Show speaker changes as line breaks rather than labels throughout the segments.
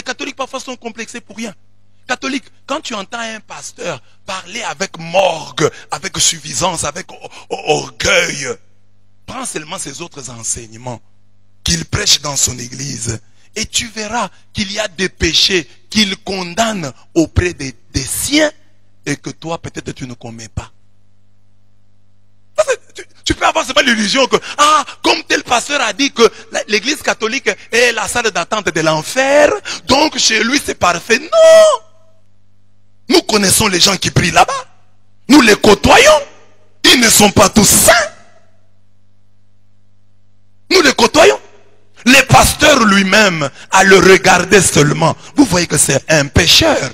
catholiques parfois sont complexés pour rien. Catholique, quand tu entends un pasteur parler avec morgue, avec suffisance, avec orgueil, prends seulement ses autres enseignements qu'il prêche dans son église et tu verras qu'il y a des péchés qu'il condamne auprès des siens et que toi peut-être tu ne commets pas. Tu peux avoir seulement l'illusion que, comme tel pasteur a dit que l'église catholique est la salle d'attente de l'enfer, donc chez lui c'est parfait. Non! Nous connaissons les gens qui prient là-bas. Nous les côtoyons. Ils ne sont pas tous saints. Nous les côtoyons. Le pasteur lui-même, à le regarder seulement, vous voyez que c'est un pécheur.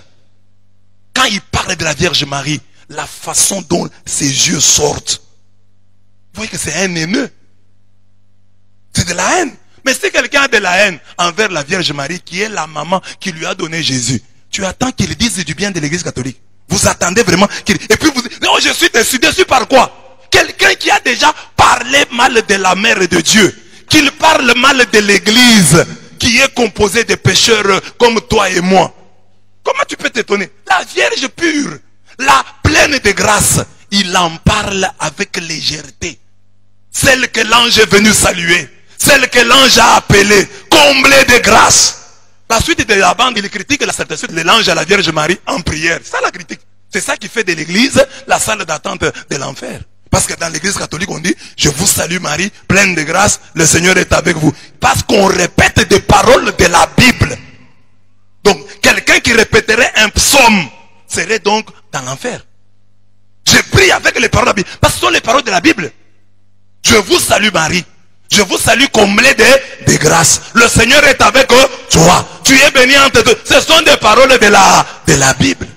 Quand il parle de la Vierge Marie, la façon dont ses yeux sortent, vous voyez que c'est un haineux. C'est de la haine. Mais si quelqu'un a de la haine envers la Vierge Marie, qui est la maman qui lui a donné Jésus, tu attends qu'il dise du bien de l'église catholique. Vous attendez vraiment qu'il... Et puis vous dites, non, je suis déçu. Déçu par quoi? Quelqu'un qui a déjà parlé mal de la mère de Dieu, qu'il parle mal de l'église, qui est composée de pécheurs comme toi et moi. Comment tu peux t'étonner? La Vierge pure, la pleine de grâce, il en parle avec légèreté. Celle que l'ange est venu saluer, celle que l'ange a appelée, comblée de grâce. La suite de la bande, il critique la certitude de l'ange à la Vierge Marie en prière. C'est ça la critique. C'est ça qui fait de l'église la salle d'attente de l'enfer. Parce que dans l'église catholique, on dit, je vous salue Marie, pleine de grâce, le Seigneur est avec vous. Parce qu'on répète des paroles de la Bible. Donc, quelqu'un qui répéterait un psaume serait donc dans l'enfer. Je prie avec les paroles de la Bible. Parce que ce sont les paroles de la Bible. Je vous salue Marie. Je vous salue comblé de grâce. Le Seigneur est avec toi. Tu es béni entre deux. Ce sont des paroles de la Bible.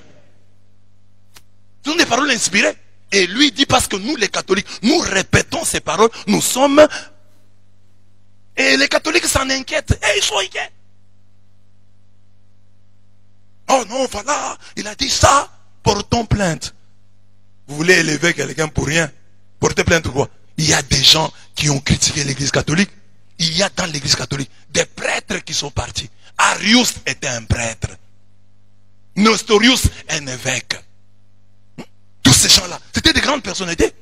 Ce sont des paroles inspirées. Et lui dit, parce que nous les catholiques, nous répétons ces paroles, nous sommes... Et les catholiques s'en inquiètent. Et ils sont inquiets. Oh non, voilà, il a dit ça, portons plainte. Vous voulez élever quelqu'un pour rien? Portez plainte quoi? Il y a des gens qui ont critiqué l'église catholique. Il y a dans l'église catholique des prêtres qui sont partis. Arius était un prêtre. Nestorius, un évêque. Tous ces gens-là, c'était des grandes personnalités.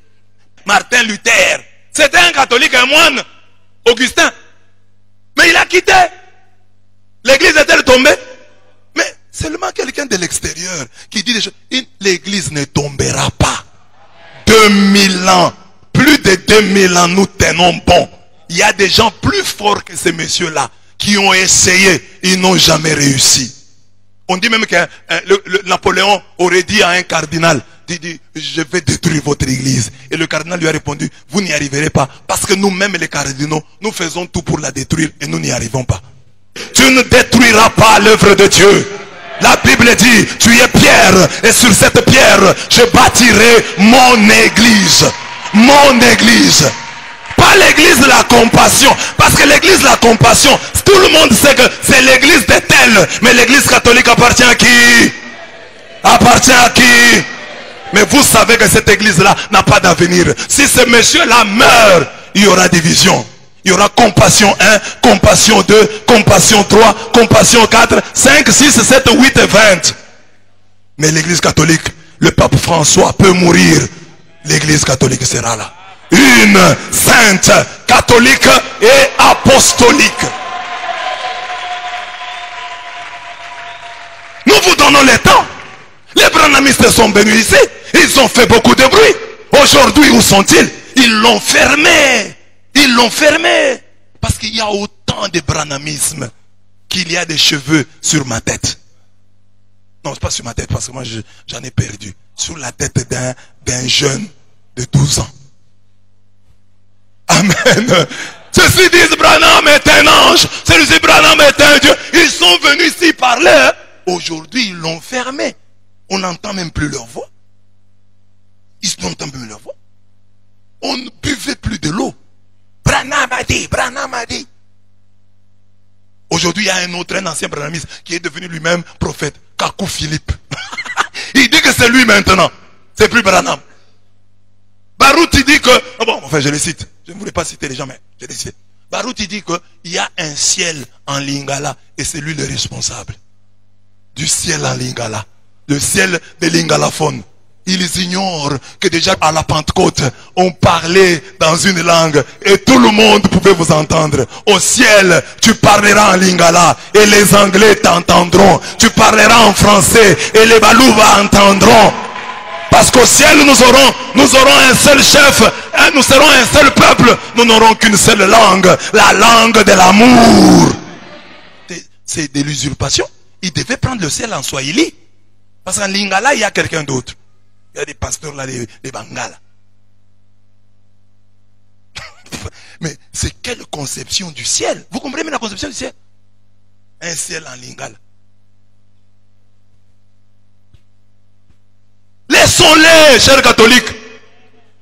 Martin Luther, c'était un catholique, un moine. Augustin. Mais il a quitté. L'église est-elle tombée? Mais seulement quelqu'un de l'extérieur qui dit des choses. L'église ne tombera pas. 2000 ans. Plus de 2000 ans, nous tenons bon. Il y a des gens plus forts que ces messieurs-là qui ont essayé, ils n'ont jamais réussi. On dit même que Napoléon aurait dit à un cardinal, dit, je vais détruire votre église. Et le cardinal lui a répondu, vous n'y arriverez pas. Parce que nous-mêmes les cardinaux, nous faisons tout pour la détruire et nous n'y arrivons pas. Tu ne détruiras pas l'œuvre de Dieu. La Bible dit, tu es pierre et sur cette pierre, je bâtirai mon église. Mon église. Pas l'église de la compassion. Parce que l'église de la compassion, tout le monde sait que c'est l'église de tel. Mais l'église catholique appartient à qui? Appartient à qui? Mais vous savez que cette église-là n'a pas d'avenir. Si ce monsieur-là meurt, il y aura division. Il y aura compassion 1, compassion 2, compassion 3, compassion 4, 5, 6, 7, 8 et 20. Mais l'église catholique, le pape François peut mourir. L'église catholique sera là. Une sainte, catholique et apostolique. Nous vous donnons le temps. Les branhamistes sont venus ici. Ils ont fait beaucoup de bruit. Aujourd'hui, où sont-ils? Ils l'ont fermé. Ils l'ont fermé. Parce qu'il y a autant de branhamisme qu'il y a des cheveux sur ma tête. Non, c'est pas sur ma tête parce que moi j'en ai perdu. Sur la tête d'un jeune de 12 ans. Amen. Ceux-ci disent Branham est un ange. Celui-ci Branham est un Dieu. Ils sont venus ici parler. Aujourd'hui, ils l'ont fermé. On n'entend même plus leur voix. Ils n'entendent plus leur voix. On ne buvait plus de l'eau. Branham a dit, Branham a dit. Aujourd'hui, il y a un ancien branhamiste qui est devenu lui-même prophète. Kakou Philippe. Il dit que c'est lui maintenant. C'est plus Branham. Baruch il dit que, enfin je le cite, je ne voulais pas citer les gens, mais je le cite. Baruch il dit qu'il y a un ciel en Lingala et c'est lui le responsable. du ciel en lingala, le ciel de l'ingalaphone. Ils ignorent que déjà à la Pentecôte, on parlait dans une langue et tout le monde pouvait vous entendre. Au ciel, tu parleras en lingala et les Anglais t'entendront. Tu parleras en français et les Balouba entendront. Parce qu'au ciel, nous aurons un seul chef, hein, nous serons un seul peuple. Nous n'aurons qu'une seule langue, la langue de l'amour. C'est de l'usurpation. Il devait prendre le ciel en Swahili. Parce qu'en lingala, il y a quelqu'un d'autre. Il y a des pasteurs là, des Bangala. Mais c'est quelle conception du ciel? Vous comprenez la conception du ciel? Un ciel en lingala. Laissons-les, chers catholiques.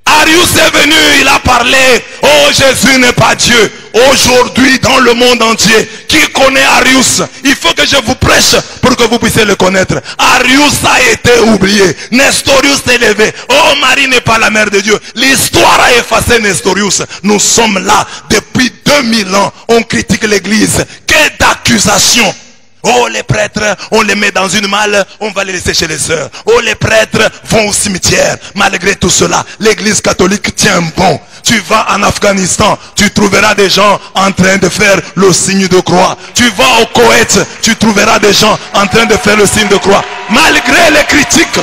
Arius est venu, il a parlé. Oh, Jésus n'est pas Dieu. Aujourd'hui, dans le monde entier, qui connaît Arius? Il faut que je vous prêche pour que vous puissiez le connaître. Arius a été oublié. Nestorius s'est levé. Oh, Marie n'est pas la mère de Dieu. L'histoire a effacé Nestorius. Nous sommes là depuis 2000 ans. On critique l'église. Que d'accusations! Oh, les prêtres, on les met dans une malle, on va les laisser chez les sœurs. Oh, les prêtres vont au cimetière. Malgré tout cela, l'église catholique tient bon. Tu vas en Afghanistan, tu trouveras des gens en train de faire le signe de croix. Tu vas au Koweït, tu trouveras des gens en train de faire le signe de croix. Malgré les critiques.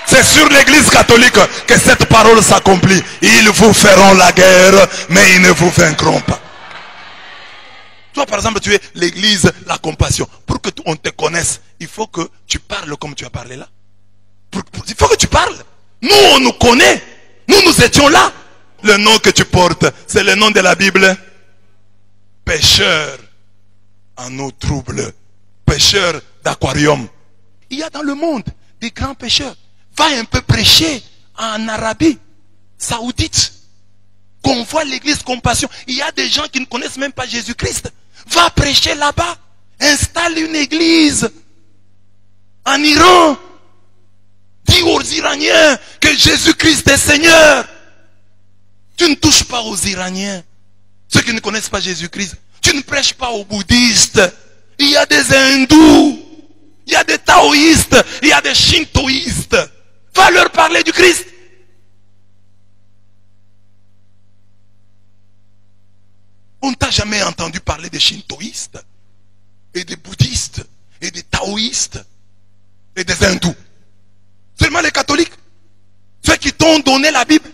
C'est sur l'église catholique que cette parole s'accomplit. Ils vous feront la guerre, mais ils ne vous vaincront pas. Toi, par exemple, tu es l'église, la compassion. Pour que on te connaisse, il faut que tu parles comme tu as parlé là. Il faut que tu parles. Nous, on nous connaît. Nous étions là. Le nom que tu portes, c'est le nom de la Bible. Pêcheur en eau trouble. Pêcheur d'aquarium. Il y a dans le monde des grands pêcheurs. Va un peu prêcher en Arabie Saoudite. Qu'on voit l'église compassion. Il y a des gens qui ne connaissent même pas Jésus-Christ. Va prêcher là-bas. Installe une église. En Iran. Dis aux Iraniens que Jésus-Christ est Seigneur. Tu ne touches pas aux Iraniens. Ceux qui ne connaissent pas Jésus-Christ. Tu ne prêches pas aux bouddhistes. Il y a des hindous. Il y a des taoïstes. Il y a des shintoïstes. Va leur parler du Christ. On ne t'a jamais entendu parler des shintoïstes et des bouddhistes et des taoïstes et des hindous. Seulement les catholiques. Ceux qui t'ont donné la Bible.